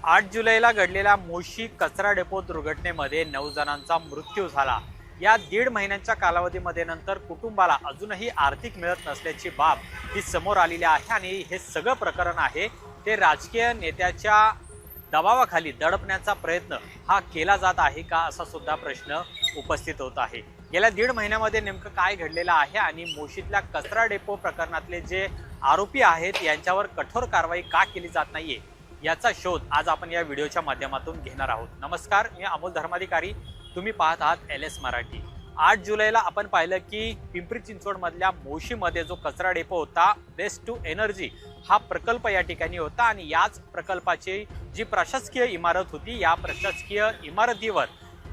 8 जुलैला घडलेल्या मोशी कचरा डेपो दुर्घटनेमध्ये 9 जणांचा मृत्यू झाला। या दीड महिन्यांच्या कालावधीमध्ये नंतर कुटुंबाला अजूनही आर्थिक मिळत नसल्याची बाब ही समोर आलेली आहे आणि हे सगळं प्रकरण आहे ते राजकीय नेत्याच्या दबावाखाली दडपण्याचा प्रयत्न हा केला जात आहे का असा सुद्धा प्रश्न उपस्थित होत आहे। गेल्या दीड महिन्यामध्ये नेमकं काय घडलेलं आहे आणि मोशीतल्या कचरा डेपो प्रकरणातले जे आरोपी आहेत यांच्यावर कठोर कारवाई का केली जात नाहीये याचा शोध आज आपण या व्हिडिओच्या माध्यमातून घेणार आहोत। नमस्कार, मी अमोल धर्माधिकारी, तुम्ही पाहत आहात LS मराठी। 8 जुलैला आपण पाहिलं की पिंपरी चिंचवड मधल्या मोशीमध्ये जो कचरा डेपो होता वेस्ट टू एनर्जी हा प्रकल्प या ठिकाणी होता आणि याच प्रकल्पाची जी प्रशासकीय इमारत होती या प्रशासकीय इमारतीवर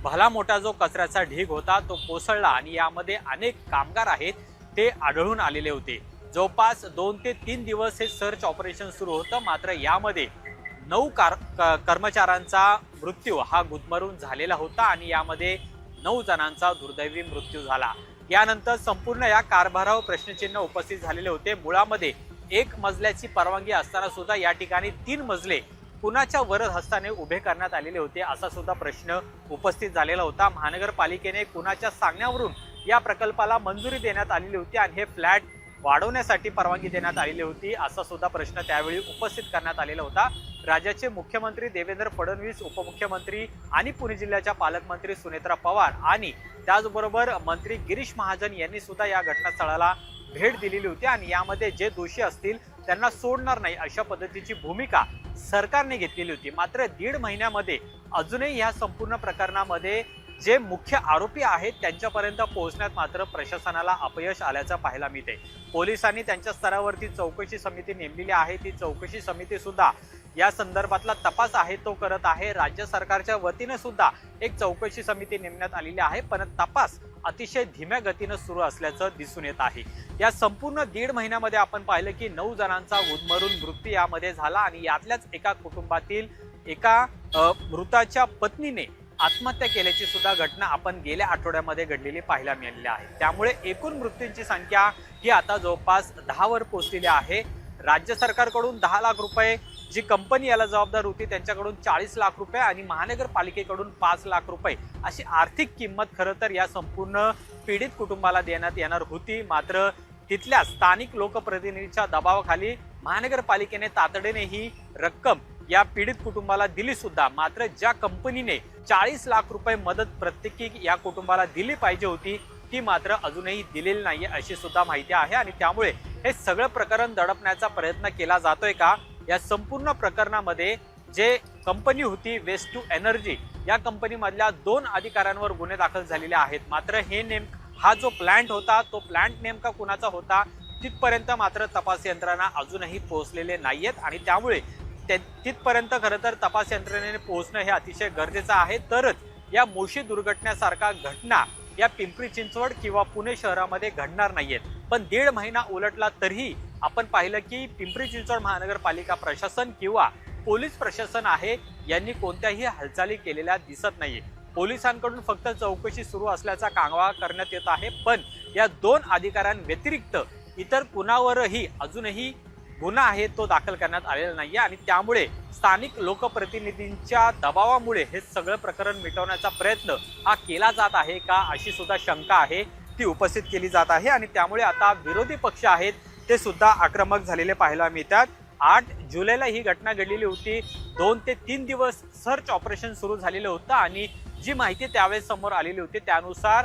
भला मोठा जो कचऱ्याचा ढीग होता तो कोसळला आणि यामध्ये अनेक कामगार आहेत ते आढळून आलेले होते। जवळपास 2 ते 3 दिवस हे सर्च ऑपरेशन सुरू होतं, मात्र यामध्ये 9 कर्मचाऱ्यांचा मृत्यू हा गुदमरून झालेला होता आणि यामध्ये 9 जणांचा दुर्दैवी मृत्यू झाला। यानंतर संपूर्ण या कारभारावर प्रश्नचिन्ह उपस्थित झालेले होते। मुळामध्ये 1 मजल्याची परवानगी असताना सुद्धा या ठिकाणी 3 मजले कुणाच्या वरद हस्ताने उभे करण्यात आलेले होते असा सुद्धा प्रश्न उपस्थित झालेला होता। महानगरपालिकेने कुणाच्या सांगण्यावरून या प्रकल्पाला मंजुरी देण्यात आलेली होती आणि हे फ्लॅट वाढवण्यासाठी परवानगी देण्यात आलेली होती असा सुद्धा प्रश्न त्यावेळी उपस्थित करण्यात आलेला होता। राज्याचे मुख्यमंत्री देवेंद्र फडणवीस, उपमुख्यमंत्री आणि पुणे जिल्ह्याच्या पालकमंत्री सुनेत्रा पवार आणि त्याचबरोबर मंत्री गिरीश महाजन यांनी सुद्धा या घटनास्थळाला भेट दिलेली होती आणि यामध्ये जे दोषी असतील त्यांना सोडणार नाही अशा पद्धतीची भूमिका सरकारने घेतलेली होती। मात्र दीड महिन्यामध्ये अजूनही या संपूर्ण प्रकरणामध्ये जे मुख्य आरोपी आहेत त्यांच्यापर्यंत पोहोचण्यात मात्र प्रशासनाला अपयश आल्याचं पाहायला मिळते। पोलिसांनी त्यांच्या स्तरावरती चौकशी समिती नेमलेली आहे, ती चौकशी समिती सुद्धा या संदर्भातला तपास आहे तो करत आहे। राज्य सरकारच्या वतीने सुद्धा एक चौकशी समिती नेमण्यात आलेली आहे, पण तपास अतिशय धीम्या गतीने सुरू असल्याचं दिसून येत आहे। या संपूर्ण दीड महिन्यामध्ये आपण पाहिलं की 9 जणांचा गुदमरून मृत्यू यामध्ये झाला आणि यातल्याच एका कुटुंबातील एका मृताच्या पत्नीने आत्महत्या केल्याची सुद्धा घटना आपण गेल्या आठवड्यामध्ये घडलेली पाहायला मिळालेली आहे। त्यामुळे एकूण मृत्यूंची संख्या ही आता जवळपास 10 वर पोहोचलेली आहे। राज्य सरकारकडून 10 लाख रुपये, जी कंपनी याला जबाबदार होती त्यांच्याकडून 40 लाख रुपये आणि महानगरपालिकेकडून 5 लाख रुपये अशी आर्थिक किंमत खरं तर या संपूर्ण पीडित कुटुंबाला देण्यात येणार होती। मात्र तिथल्या स्थानिक लोकप्रतिनिधीच्या दबावाखाली महानगरपालिकेने तातडीने ही रक्कम या पीडित कुटुंबाला दिली सुद्धा। मात्र ज्या कंपनीने 40 लाख रुपये मदत प्रत्येकी या कुटुंबाला दिली पाहिजे होती ती मात्र अजूनही दिलेली नाहीये अशी सुद्धा माहिती आहे आणि त्यामुळे हे सगळं प्रकरण दडपण्याचा प्रयत्न केला जातोय का? या संपूर्ण प्रकरणामध्ये जे कंपनी होती वेस्ट टू एनर्जी या कंपनीमधल्या 2 अधिकाऱ्यांवर गुन्हे दाखल झालेले आहेत। मात्र हा जो प्लांट होता तो प्लांट नेमका कुणाचा होता तिथपर्यंत मात्र तपास यंत्रणा अजूनही पोहोचलेले नाहीयेत आणि त्यामुळे तिथपर्यंत खरं तर तपास यंत्रणेने पोहोचणं हे अतिशय गरजेचं आहे, तरच या मोशी दुर्घटनेसारखा घटना या पिंपरी चिंचवड किंवा पुणे शहरामध्ये घडणार नाहीयेत। पण दीड महिना उलटला तरीही आपण पाहिलं की पिंपरी चिंचवड महानगरपालिका प्रशासन किंवा पोलीस प्रशासन आहे यांनी कोणत्याही हालचाली केलेल्या दिसत नाहीये। पोलिसांकडून फक्त चौकशी सुरू असल्याचा कांगावा करण्यात येत आहे, पण या 2 अधिकाऱ्यांव्यतिरिक्त इतर कुणावरही अजूनही गुन्हा आहे तो दाखल करण्यात आलेला नाहीये आणि त्यामुळे स्थानिक लोकप्रतिनिधींच्या दबावामुळे हे सगळं प्रकरण मिटवण्याचा प्रयत्न हा केला जात आहे का अशी सुद्धा शंका आहे ती उपस्थित केली जात आहे आणि त्यामुळे आता विरोधी पक्ष आहेत ते सुद्धा आक्रमक झालेले पाहायला मिळतात। 8 जुलैला ही घटना घडलेली होती, 2 ते 3 दिवस सर्च ऑपरेशन सुरू झालेलं होतं आणि जी माहिती त्यावेळेस समोर आलेली होती त्यानुसार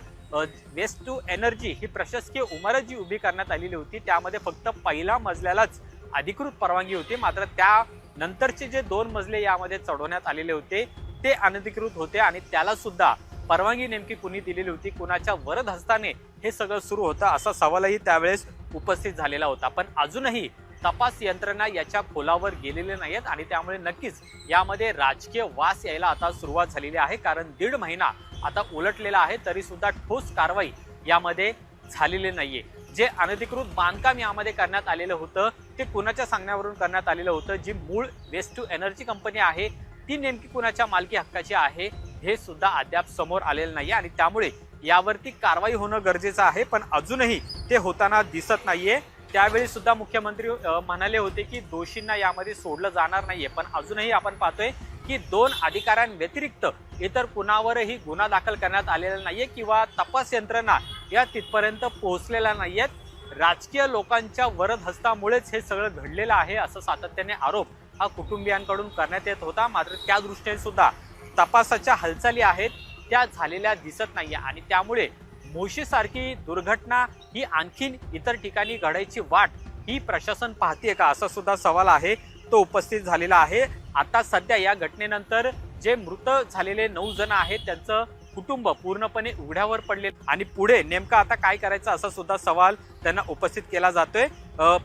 वेस्ट टू एनर्जी ही प्रशासकीय इमारत जी उभी करण्यात आलेली होती त्यामध्ये फक्त पहिल्या मजल्यालाच अधिकृत परवानगी होती, मात्र त्यानंतरचे जे 2 मजले यामध्ये चढवण्यात आलेले होते ते अनधिकृत होते आणि त्याला सुद्धा परवानगी नेमकी कुणी दिलेली होती, कुणाच्या वरद हस्ताने हे सगळं सुरू होतं असा सवालही त्यावेळेस उपस्थित झालेला होता। पण अजूनही तपास यंत्रणा याच्या खोलावर गेलेले नाहीत आणि त्यामुळे नक्कीच यामध्ये राजकीय वास यायला आता सुरुवात झालेली आहे, कारण दीड महिना आता उलटलेला आहे तरी सुद्धा ठोस कारवाई यामध्ये झालेली नाहीये। जे अनधिकृत बांधकाम यामध्ये करण्यात आलेलं होतं ते कुणाच्या सांगण्यावरून करण्यात आलेलं होतं, जी मूळ वेस्ट टू एनर्जी कंपनी आहे ती नेमकी कुणाच्या मालकी हक्काची आहे हे सुद्धा अद्याप समोर आलेलं नाही आणि त्यामुळे यावरती कारवाई होणं गरजेचं आहे, पण अजूनही ते होताना दिसत नाहीये। त्यावेळी सुद्धा मुख्यमंत्री म्हणाले होते की दोषींना यामध्ये सोडलं जाणार नाहीये, पण अजूनही आपण पाहतोय की 2 अधिकाऱ्यांव्यतिरिक्त इतर कुणावरही गुन्हा दाखल करण्यात आलेला नाहीये किंवा तपास यंत्रणा या तिथपर्यंत पोहोचलेल्या नाहीयेत। राजकीय लोकांच्या वरद हस्तामुळेच हे सगळं घडलेलं आहे असं सातत्याने आरोप हा कुटुंबियांकडून करण्यात येत होता। मात्र त्या दृष्टीने सुद्धा तपासाच्या हालचाली आहेत त्या झालेल्या दिसत नाहीये आणि त्यामुळे मोशीसारखी दुर्घटना ही आणखीन इतर ठिकाणी घडायची वाट ही प्रशासन पाहते का असा सुद्धा सवाल आहे तो उपस्थित झालेला आहे। आता सध्या या घटनेनंतर जे मृत झालेले 9 जण आहेत त्यांचं कुटुंब पूर्णपणे उघड्यावर पडले आणि पुढे नेमका आता काय करायचं असा सुद्धा सवाल त्यांना उपस्थित केला जातोय।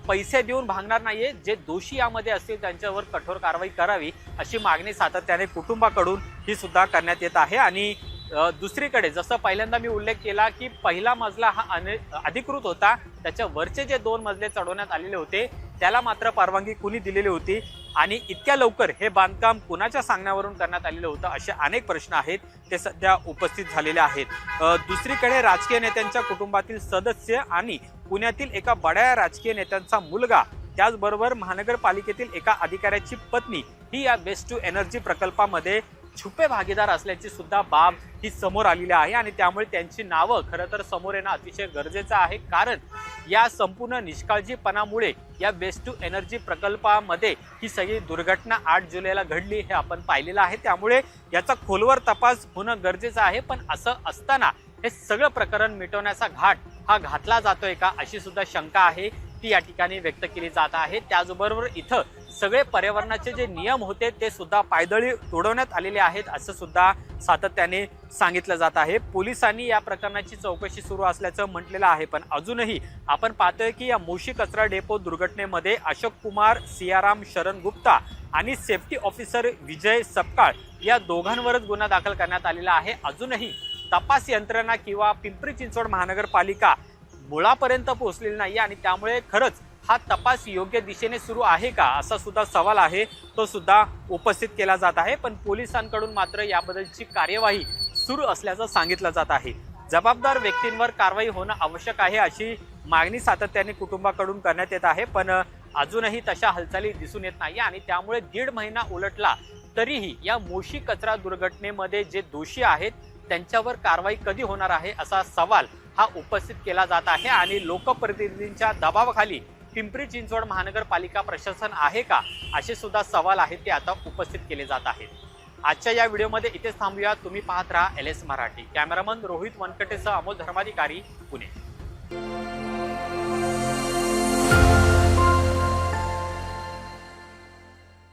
पैसे देऊन भागणार नाहीये, जे दोषी यामध्ये असतील त्यांच्यावर कठोर कारवाई करावी अशी मागणी सातत्याने कुटुंबाकडून ही सुद्धा करण्यात येत आहे। आणि दुसरीकडे जसं पहिल्यांदा मी उल्लेख केला की पहिला मजला हा अधिकृत होता, त्याच्या वरचे जे 2 मजले चढवण्यात आलेले होते त्याला मात्र परवानगी कुणी दिलेली होती आणि इतक्या लवकर हे बांधकाम कुणाच्या सांगण्यावरून करण्यात आलेलं होतं असे अनेक प्रश्न आहेत ते सध्या उपस्थित झालेले आहेत। दुसरीकडे राजकीय नेत्यांच्या कुटुंबातील सदस्य आणि पुण्यातील एका बड्या राजकीय नेत्यांचा मुलगा त्याचबरोबर महानगरपालिकेतील एका अधिकाऱ्याची पत्नी ही या वेस्ट टू एनर्जी प्रकल्पामध्ये छुपे भागीदार असल्याची सुद्धा बाब ही समोर आलेली आहे आणि त्यामुळे त्यांची नावं खरं तर समोर येणं अतिशय गरजेचं आहे। कारण या संपूर्ण निष्काळजीपणामुळे या वेस्ट टू एनर्जी प्रकल्पामध्ये ही सगळी दुर्घटना 8 जुलैला घडली हे आपण पाहिलेलं आहे। त्यामुळे याचा खोलवर तपास होणं गरजेचं आहे। पण असं असताना हे सगळं प्रकरण मिटवण्याचा घाट हा घातला जातोय का अशी सुद्धा शंका आहे ती या ठिकाणी व्यक्त केली जात आहे। त्याचबरोबर इथं सगळे पर्यावरणाचे जे नियम होते ते सुद्धा पायदळी तोडवण्यात आलेले आहेत असं सुद्धा सातत्याने सांगितलं जात आहे। पोलिसांनी या प्रकरणाची चौकशी सुरू असल्याचं म्हटलेलं आहे, पण अजूनही आपण पाहतोय की या मोशी कचरा डेपो दुर्घटनेमध्ये अशोक कुमार, सियाराम शरण गुप्ता आणि सेफ्टी ऑफिसर विजय सपकाळ या दोघांवरच गुन्हा दाखल करण्यात आलेला आहे। अजूनही तपास यंत्रणा किंवा पिंपरी चिंचवड महानगरपालिका मुळापर्यंत पोहोचलेली नाही आणि त्यामुळे खरंच हा तपास योग्य दिशेने सुरू आहे का असा सुद्धा सवाल आहे तो सुद्धा उपस्थित केला जात आहे। पण पोलिसांकडून मात्र याबद्दलची कार्यवाही सुरू असल्याचं सांगितलं जात आहे। जबाबदार व्यक्तींवर कारवाई होणं आवश्यक आहे अशी मागणी सातत्याने कुटुंबाकडून करण्यात येत आहे, पण अजूनही तशा हालचाली दिसून येत नाही आणि त्यामुळे 1.5 महिना उलटला तरीही या मोशी कचरा दुर्घटनेमध्ये जे दोषी आहेत त्यांच्यावर कारवाई कधी होणार आहे असा सवाल हा उपस्थित केला जात आहे आणि लोकप्रतिनिधींच्या दबावाखाली पिंपरी चिंचवड महानगरपालिका प्रशासन आहे का असे सुद्धा सवाल आहेत ते आता उपस्थित केले जात आहेत। आजच्या या व्हिडिओमध्ये इथेच थांबूया। तुम्ही पाहत राहा LS मराठी। कॅमेरामन रोहित वनकटेसह अमोल धर्माधिकारी, पुणे।